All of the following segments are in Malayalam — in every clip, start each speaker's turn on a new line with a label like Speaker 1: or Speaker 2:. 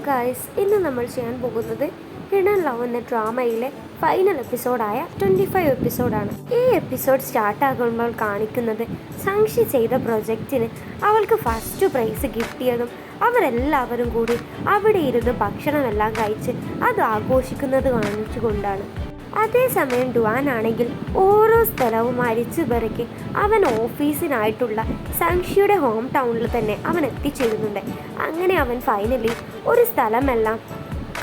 Speaker 1: ഗായ്സ്, ഇന്ന് നമ്മൾ ചെയ്യാൻ പോകുന്നത് ഹിഡൻ ലവ് എന്ന ഡ്രാമയിലെ ഫൈനൽ എപ്പിസോഡായ 25 എപ്പിസോഡാണ്. ഈ എപ്പിസോഡ് സ്റ്റാർട്ടാകുമ്പോൾ കാണിക്കുന്നത് സംക്ഷി ചെയ്ത പ്രൊജക്റ്റിന് അവൾക്ക് ഫസ്റ്റ് പ്രൈസ് കിട്ടിയതും അവരെല്ലാവരും കൂടി അവിടെ ഇരുന്ന് ഭക്ഷണമെല്ലാം കഴിച്ച് അത് ആഘോഷിക്കുന്നത് കാണിച്ചുകൊണ്ടാണ്. അതേസമയം ഡുവാൻ ആണെങ്കിൽ ഓരോ സ്ഥലവും അരിച്ചു പെറുക്കി അവൻ ഓഫീസിനായിട്ടുള്ള സംക്ഷിയുടെ ഹോം ടൗണിൽ തന്നെ അവൻ എത്തിച്ചേരുന്നുണ്ട്. അങ്ങനെ അവൻ ഫൈനലി ഒരു സ്ഥലമെല്ലാം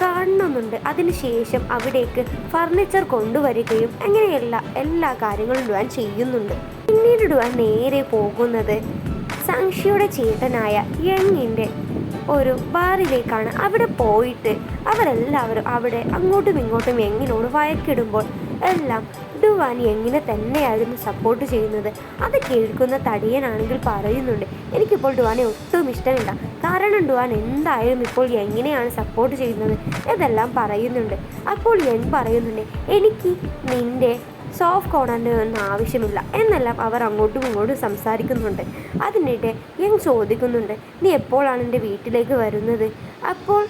Speaker 1: കാണുന്നുണ്ട്. അതിനുശേഷം അവിടേക്ക് ഫർണിച്ചർ കൊണ്ടുവരികയും അങ്ങനെയുള്ള എല്ലാ കാര്യങ്ങളും ഡുവാൻ ചെയ്യുന്നുണ്ട്. പിന്നീട് ഡുവാൻ നേരെ പോകുന്നത് സംക്ഷിയുടെ ചേട്ടനായ യങ്ങിൻ്റെ ഒരു ബാറിലേക്കാണ്. അവിടെ പോയിട്ട് അവരെല്ലാവരും അവിടെ അങ്ങോട്ടും ഇങ്ങോട്ടും യങ്ങിനോട് വഴക്കിടുമ്പോൾ എല്ലാം ഡുവാൻ യങ്ങിനെ തന്നെയായിരുന്നു സപ്പോർട്ട് ചെയ്യുന്നത്. അത് കേൾക്കുന്ന തടിയനാണെങ്കിൽ പറയുന്നുണ്ട്, എനിക്കിപ്പോൾ ഡുവാനെ ഒട്ടും ഇഷ്ടമില്ല, കാരണം ഡുവാൻ എന്തായാലും ഇപ്പോൾ യങ്ങിനെയാണ് സപ്പോർട്ട് ചെയ്യുന്നത് ഇതെല്ലാം പറയുന്നുണ്ട്. അപ്പോൾ യങ് പറയുന്നുണ്ട്, എനിക്ക് നിൻ്റെ സോഫ്റ്റ് കോർണറിൻ്റെ ഒന്നും ആവശ്യമില്ല എന്നെല്ലാം അവർ അങ്ങോട്ടും ഇങ്ങോട്ടും സംസാരിക്കുന്നുണ്ട്. അതിനിടെ യങ് ചോദിക്കുന്നുണ്ട്, നീ എപ്പോഴാണ് എൻ്റെ വീട്ടിലേക്ക് വരുന്നത്? അപ്പോൾ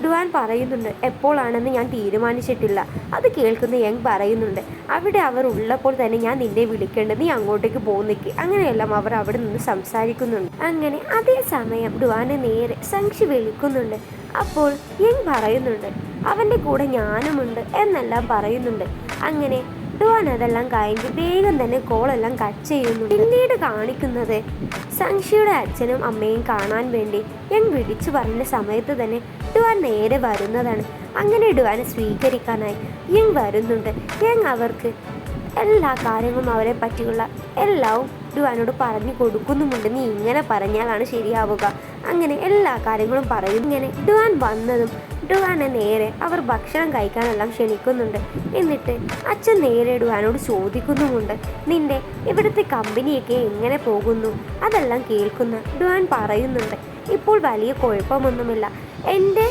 Speaker 1: ഡുവാൻ പറയുന്നുണ്ട്, എപ്പോഴാണെന്ന് ഞാൻ തീരുമാനിച്ചിട്ടില്ല. അത് കേൾക്കുന്ന യങ് പറയുന്നുണ്ട്, അവിടെ അവർ ഉള്ളപ്പോൾ തന്നെ ഞാൻ നിന്നെ വിളിക്കേണ്ടത്, നീ അങ്ങോട്ടേക്ക് പോകുന്നിക്ക്. അങ്ങനെയെല്ലാം അവർ അവിടെ നിന്ന് സംസാരിക്കുന്നുണ്ട്. അങ്ങനെ അതേസമയം ഡുവാനെ നേരെ സംക്ഷി വിളിക്കുന്നുണ്ട്. അപ്പോൾ യങ് പറയുന്നുണ്ട്, അവൻ്റെ കൂടെ ഞാനുമുണ്ട് എന്നെല്ലാം പറയുന്നുണ്ട്. അങ്ങനെ ഡുവാൻ അതെല്ലാം കഴിഞ്ഞ് വേഗം തന്നെ കോളെല്ലാം കട്ട് ചെയ്യുന്നു. പിന്നീട് കാണിക്കുന്നത് സംക്ഷിയുടെ അച്ഛനും അമ്മയും കാണാൻ വേണ്ടി യങ് വിളിച്ചു പറഞ്ഞ സമയത്ത് തന്നെ ഡുവാൻ നേരെ വരുന്നതാണ്. അങ്ങനെ ഡുവാനെ സ്വീകരിക്കാനായി യങ് വരുന്നുണ്ട്. യങ് അവർക്ക് എല്ലാ കാര്യങ്ങളും അവരെ പറ്റിയുള്ള എല്ലാവും ഡുവാനോട് പറഞ്ഞു കൊടുക്കുന്നുമുണ്ട്. നീ ഇങ്ങനെ പറഞ്ഞാലാണ് ശരിയാവുക, അങ്ങനെ എല്ലാ കാര്യങ്ങളും പറയും. ഇങ്ങനെ ഡുവാൻ വന്നതും ഡുവാനെ നേരെ അവർ ഭക്ഷണം കഴിക്കാനെല്ലാം ക്ഷണിക്കുന്നുണ്ട്. എന്നിട്ട് അച്ഛൻ നേരെ ഡുവാനോട് ചോദിക്കുന്നുമുണ്ട്, നിന്റെ ഇവിടുത്തെ കമ്പനിയൊക്കെ എങ്ങനെ പോകുന്നു? അതെല്ലാം കേൾക്കുന്ന ഡുവാൻ പറയുന്നുണ്ട്, ഇപ്പോൾ വലിയ കുഴപ്പമൊന്നുമില്ല, എൻ്റെ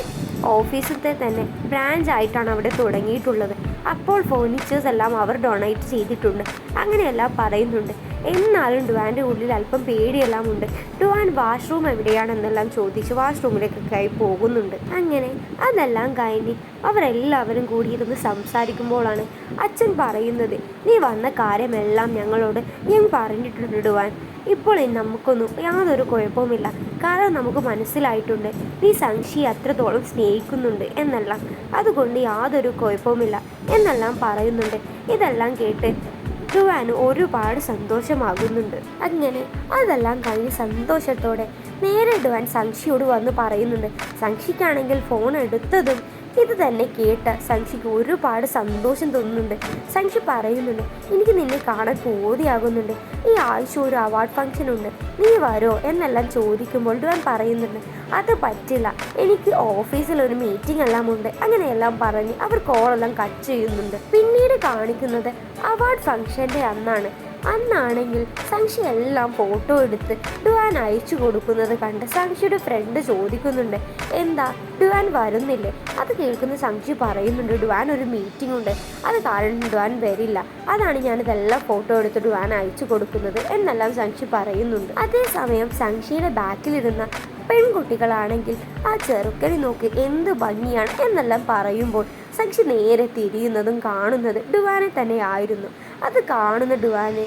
Speaker 1: ഓഫീസിലത്തെ തന്നെ ബ്രാഞ്ച് ആയിട്ടാണ് അവിടെ തുടങ്ങിയിട്ടുള്ളത്. അപ്പോൾ ഫേർണിച്ചേഴ്സ് എല്ലാം അവർ ഡൊണേറ്റ് ചെയ്തിട്ടുണ്ട്, അങ്ങനെയെല്ലാം പറയുന്നുണ്ട്. എന്നാലും ഡുവാൻ്റെ ഉള്ളിൽ അല്പം പേടിയെല്ലാം ഉണ്ട്. ഡുവാൻ വാഷ്റൂം എവിടെയാണെന്നെല്ലാം ചോദിച്ച് വാഷ്റൂമിലേക്കൊക്കെ പോകുന്നുണ്ട്. അങ്ങനെ അതെല്ലാം കഴിഞ്ഞ് അവരെല്ലാവരും കൂടിയിരുന്ന് സംസാരിക്കുമ്പോഴാണ് അച്ഛൻ പറയുന്നത്, നീ വന്ന കാര്യമെല്ലാം ഞങ്ങളോട് ഞാൻ പറഞ്ഞിട്ടുണ്ട് ഡുവാൻ, ഇപ്പോൾ നമുക്കൊന്നും യാതൊരു കുഴപ്പവുമില്ല, കാരണം നമുക്ക് മനസ്സിലായിട്ടുണ്ട് നീ സംക്ഷിയെ അത്രത്തോളം സ്നേഹിക്കുന്നുണ്ട് എന്നെല്ലാം, അതുകൊണ്ട് യാതൊരു കുഴപ്പവുമില്ല എന്നെല്ലാം പറയുന്നുണ്ട്. ഇതെല്ലാം കേട്ട് ഡുവാന് ഒരുപാട് സന്തോഷമാകുന്നുണ്ട്. അങ്ങനെ അതെല്ലാം കഴിഞ്ഞ് സന്തോഷത്തോടെ നേരെ ഡുവാൻ സംക്ഷിയോട് വന്ന് പറയുന്നുണ്ട്. സംക്ഷിക്കാണെങ്കിൽ ഫോൺ എടുത്തതും ഇത് തന്നെ കേട്ട സംക്ഷിക്ക് ഒരുപാട് സന്തോഷം തോന്നുന്നുണ്ട്. സംക്ഷി പറയുന്നുണ്ട്, എനിക്ക് നിന്നെ കാണാൻ കൊതിയാകുന്നുണ്ട്, ഈ ആഴ്ച ഒരു അവാർഡ് ഫംഗ്ഷൻ ഉണ്ട്, നീ വരോ എന്നെല്ലാം ചോദിക്കുമ്പോൾ ഡുവാൻ പറയുന്നുണ്ട്, അത് പറ്റില്ല, എനിക്ക് ഓഫീസിലൊരു മീറ്റിംഗ് എല്ലാം ഉണ്ട്. അങ്ങനെയെല്ലാം പറഞ്ഞ് അവർ കോളെല്ലാം കട്ട് ചെയ്യുന്നുണ്ട്. പിന്നീട് കാണിക്കുന്നത് അവാർഡ് ഫംഗ്ഷൻ്റെ അന്നാണെങ്കിൽ സംക്ഷി എല്ലാം ഫോട്ടോ എടുത്ത് ഡുവാൻ അയച്ചു കൊടുക്കുന്നത് കണ്ട് സംക്ഷിയുടെ ഫ്രണ്ട് ചോദിക്കുന്നുണ്ട്, എന്താ ഡുവാൻ വരുന്നില്ലേ? അത് കേൾക്കുന്ന സംക്ഷി പറയുന്നുണ്ട്, ഡുവാൻ ഒരു മീറ്റിംഗ് ഉണ്ട്, അത് കാരണം ഡുവാൻ വരില്ല, അതാണ് ഞാനിതെല്ലാം ഫോട്ടോ എടുത്ത് ഡുവാൻ അയച്ചു കൊടുക്കുന്നത് എന്നെല്ലാം സംക്ഷി പറയുന്നുണ്ട്. അതേസമയം സംക്ഷിയുടെ ബാക്കിലിരുന്ന പെൺകുട്ടികളാണെങ്കിൽ ആ ചെറുക്കനെ നോക്കി എന്ത് ഭംഗിയാണ് എന്നെല്ലാം പറയുമ്പോൾ സംക്ഷി നേരെ തിരിയുന്നതും കാണുന്നത് ഡുവാനെ തന്നെ ആയിരുന്നു. അത് കാണുന്ന ഡുവാന്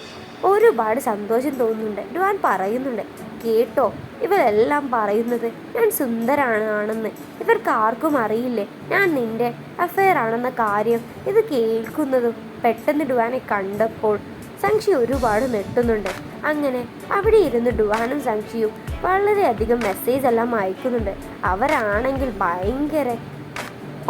Speaker 1: ഒരുപാട് സന്തോഷം തോന്നുന്നുണ്ട്. ഡുവാൻ പറയുന്നുണ്ട്, കേട്ടോ, ഇവരെല്ലാം പറയുന്നത് ഞാൻ സുന്ദരാണെന്ന്, ഇവർക്ക് ആർക്കും അറിയില്ലേ ഞാൻ നിൻ്റെ അഫെയർ ആണെന്ന കാര്യം. ഇത് കേൾക്കുന്നതും പെട്ടെന്ന് ഡുവാനെ കണ്ടപ്പോൾ സംക്ഷി ഒരുപാട് നെട്ടുന്നുണ്ട്. അങ്ങനെ അവിടെ ഇരുന്ന് ഡുവാനും സംക്ഷിയും വളരെയധികം മെസ്സേജ് എല്ലാം അയക്കുന്നുണ്ട്. അവരാണെങ്കിൽ ഭയങ്കര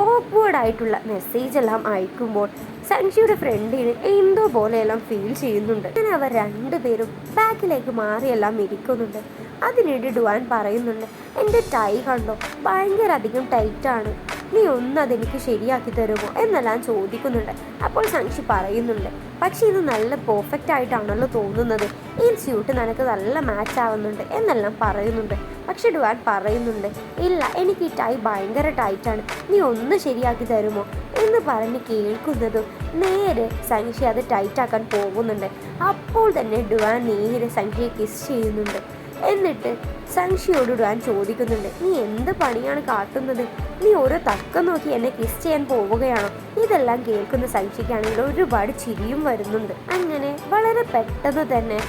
Speaker 1: ഓക്വേർഡായിട്ടുള്ള മെസ്സേജ് എല്ലാം അയക്കുമ്പോൾ സംക്ഷിയുടെ ഫ്രണ്ടിന് എന്തോ പോലെയെല്ലാം ഫീൽ ചെയ്യുന്നുണ്ട്. അങ്ങനെ അവർ രണ്ടുപേരും ബാക്കിലേക്ക് മാറിയെല്ലാം ഇരിക്കുന്നുണ്ട്. അതിനിടെ ഡുവാൻ പറയുന്നുണ്ട്, എൻ്റെ ടൈ കണ്ടോ, ഭയങ്കര അധികം ടൈറ്റാണ്, നീ അതെനിക്ക് ശരിയാക്കി തരുമോ എന്നെല്ലാം ചോദിക്കുന്നുണ്ട്. അപ്പോൾ സംക്ഷി പറയുന്നുണ്ട്, പക്ഷേ ഇത് നല്ല പെർഫെക്റ്റ് ആയിട്ടാണല്ലോ തോന്നുന്നത്, ഈ സ്യൂട്ട് നിനക്ക് നല്ല മാച്ച് ആവുന്നുണ്ട് എന്നെല്ലാം പറയുന്നുണ്ട്. പക്ഷെ ഡുവാൻ പറയുന്നുണ്ട്, ഇല്ല, എനിക്ക് ഈ ടൈ ഭയങ്കര ടൈറ്റാണ്, നീ ശരിയാക്കി തരുമോ എന്ന് പറഞ്ഞ് കേൾക്കുന്നതും നേരെ സംക്ഷി അത് ടൈറ്റാക്കാൻ പോകുന്നുണ്ട്. അപ്പോൾ തന്നെ ഡുവാൻ നേരെ സംക്ഷയെ കിസ് ചെയ്യുന്നുണ്ട്. എന്നിട്ട് സംശയോട് ഡുവാൻ ചോദിക്കുന്നുണ്ട്, നീ എന്ത് പണിയാണ് കാട്ടുന്നത്? നീ ഓരോ തക്കം നോക്കി എന്നെ കിസ് ചെയ്യാൻ പോവുകയാണോ? ഇതെല്ലാം കേൾക്കുന്ന സംശയ്ക്കാണെങ്കിൽ ഒരുപാട് ചിരിയും വരുന്നുണ്ട്. അങ്ങനെ വളരെ പെട്ടെന്ന് തന്നെ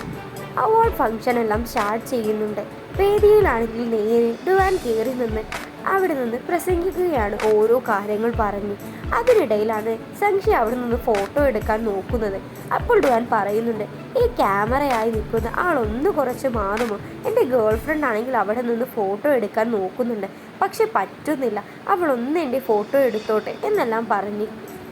Speaker 1: അവാർഡ് ഫംഗ്ഷൻ എല്ലാം സ്റ്റാർട്ട് ചെയ്യുന്നുണ്ട്. വേദിയിലാണെങ്കിൽ നേരെ ഡുവാൻ കയറി നിന്ന് അവിടെ നിന്ന് പ്രസംഗിക്കുകയാണ്, ഓരോ കാര്യങ്ങൾ പറഞ്ഞ്. അതിനിടയിലാണ് സംശയ അവിടെ നിന്ന് ഫോട്ടോ എടുക്കാൻ നോക്കുന്നത്. അപ്പോൾ ഡുവാൻ പറയുന്നുണ്ട്, ഈ ക്യാമറയായി നിൽക്കുന്ന ആളൊന്ന് കുറച്ച് മാറുമോ? എൻ്റെ ഗേൾ ഫ്രണ്ട് ആണെങ്കിൽ അവിടെ നിന്ന് ഫോട്ടോ എടുക്കാൻ നോക്കുന്നുണ്ട്, പക്ഷെ പറ്റുന്നില്ല, അവളൊന്ന് എൻ്റെ ഫോട്ടോ എടുത്തോട്ടെ എന്നെല്ലാം പറഞ്ഞ്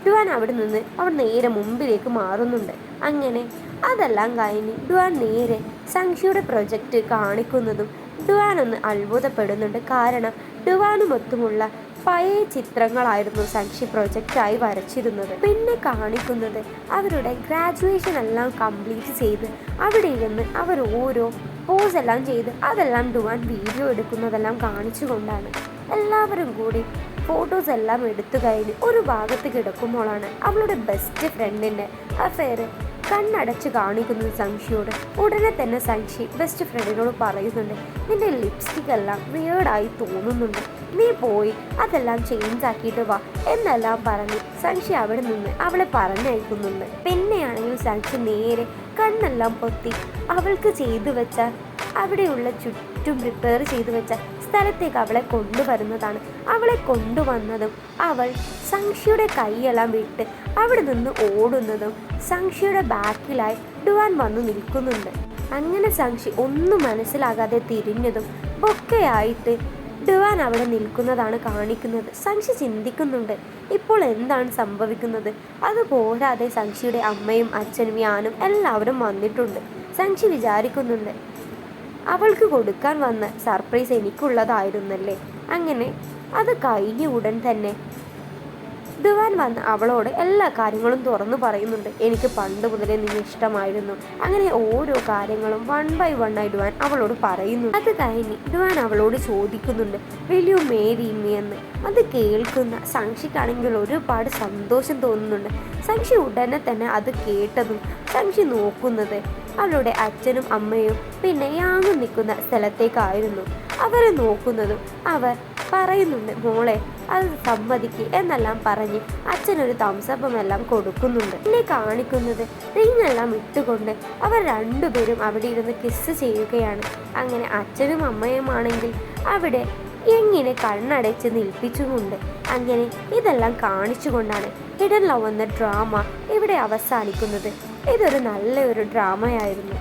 Speaker 1: ഡുവാൻ അവിടെ നിന്ന് നേരെ മുമ്പിലേക്ക് മാറുന്നുണ്ട്. അങ്ങനെ അതെല്ലാം കഴിഞ്ഞ് ഡുവാൻ നേരെ സംശയുടെ പ്രൊജക്റ്റ് കാണിക്കുന്നതും ഡുവാൻ ഒന്ന് അത്ഭുതപ്പെടുന്നുണ്ട്. കാരണം ഡുവാനുമൊത്തുമുള്ള പഴയ ചിത്രങ്ങളായിരുന്നു സംശി പ്രൊജക്റ്റായി വരച്ചിരുന്നത്. പിന്നെ കാണിക്കുന്നത് അവരുടെ ഗ്രാജുവേഷൻ എല്ലാം കംപ്ലീറ്റ് ചെയ്ത് അവിടെ ഇരുന്ന് അവർ ഓരോ പോസ് എല്ലാം ചെയ്ത് അതെല്ലാം ഡുവാൻ വീഡിയോ എടുക്കുന്നതെല്ലാം കാണിച്ചുകൊണ്ടാണ്. എല്ലാവരും കൂടി ഫോട്ടോസ് എല്ലാം എടുത്തു കഴിഞ്ഞ് ഒരു ഭാഗത്ത് കിടക്കുമ്പോഴാണ് അവളുടെ ബെസ്റ്റ് ഫ്രണ്ടിൻ്റെ അഫെയർ കണ്ണടച്ച് കാണിക്കുന്നത് സംശയോട്. ഉടനെ തന്നെ സംശി ബെസ്റ്റ് ഫ്രണ്ടിനോട് പറയുന്നുണ്ട്, നിന്റെ ലിപ്സ്റ്റിക് എല്ലാം വിയേർഡായി തോന്നുന്നുണ്ട്, നീ പോയി അതെല്ലാം ചേഞ്ച് ആക്കിയിട്ട് വാ എന്നെല്ലാം പറഞ്ഞ് സംശി അവിടെ നിന്ന് അവളെ പറഞ്ഞയക്കുന്നുണ്ട്. പിന്നെയാണെങ്കിൽ സംശി നേരെ കണ്ണെല്ലാം പൊത്തി അവൾക്ക് ചെയ്തു വെച്ച അവിടെയുള്ള ചുറ്റും പ്രിപ്പയർ ചെയ്തു വെച്ച സ്ഥലത്തേക്ക് അവളെ കൊണ്ടുവരുന്നതാണ്. അവളെ കൊണ്ടുവന്നതും അവൾ സംശയുടെ കൈയെല്ലാം വിട്ട് അവിടെ നിന്ന് ഓടുന്നതും സംശയുടെ ബാക്കിലായി ഡുവാൻ വന്നു നിൽക്കുന്നുണ്ട്. അങ്ങനെ സംശി ഒന്നും മനസ്സിലാകാതെ തിരിഞ്ഞതും ബൊക്കെയായിട്ട് ഡുവാൻ അവിടെ നിൽക്കുന്നതാണ് കാണിക്കുന്നത്. സംശി ചിന്തിക്കുന്നുണ്ട്, ഇപ്പോൾ എന്താണ് സംഭവിക്കുന്നത്? അതുപോരാതെ സംശിയുടെ അമ്മയും അച്ഛനും യാനും എല്ലാവരും വന്നിട്ടുണ്ട്. സംശി വിചാരിക്കുന്നുണ്ട്, അവൾക്ക് കൊടുക്കാൻ വന്ന സർപ്രൈസ് എനിക്കുള്ളതായിരുന്നല്ലേ. അങ്ങനെ അത് കഴിഞ്ഞ ഉടൻ തന്നെ ഡുവാൻ വന്ന് അവളോട് എല്ലാ കാര്യങ്ങളും തുറന്നു പറയുന്നുണ്ട്. എനിക്ക് പണ്ട് മുതലേ നിന്നെ ഇഷ്ടമായിരുന്നു. അങ്ങനെ ഓരോ കാര്യങ്ങളും വൺ ബൈ വൺ ആയി ഡുവാൻ അവളോട് പറയുന്നു. അത് കഴിഞ്ഞ് ഡുവാൻ അവളോട് ചോദിക്കുന്നുണ്ട്, വിൽ യു മാരി മീ എന്ന്. അത് കേൾക്കുന്ന സംശിക്കാണെങ്കിൽ ഒരുപാട് സന്തോഷം തോന്നുന്നുണ്ട്. സംശി ഉടനെ തന്നെ അത് കേട്ടതും സംശി നോക്കുന്നത് അവളുടെ അച്ഛനും അമ്മയും പിന്നെ യാങ്ങും നിൽക്കുന്ന സ്ഥലത്തേക്കായിരുന്നു. അവരെ നോക്കുന്നതും അവർ പറയുന്നുണ്ട്, മോളെ അത് സമ്മതിക്ക് എന്നെല്ലാം പറഞ്ഞ് അച്ഛനൊരു തംസപ്പമെല്ലാം കൊടുക്കുന്നുണ്ട്. പിന്നെ കാണിക്കുന്നത് റിങ്ങെല്ലാം ഇട്ടുകൊണ്ട് അവർ രണ്ടുപേരും അവിടെ ഇരുന്ന് കിസ് ചെയ്യുകയാണ്. അങ്ങനെ അച്ഛനും അമ്മയുമാണെങ്കിൽ അവിടെ എങ്ങനെ കണ്ണടച്ച് നിൽപ്പിച്ചുകൊണ്ട് അങ്ങനെ ഇതെല്ലാം കാണിച്ചുകൊണ്ടാണ് ഹിഡൻ ലവ് എന്ന ഡ്രാമ ഇവിടെ അവസാനിക്കുന്നത്. ഇതൊരു നല്ലൊരു ഡ്രാമയായിരുന്നു.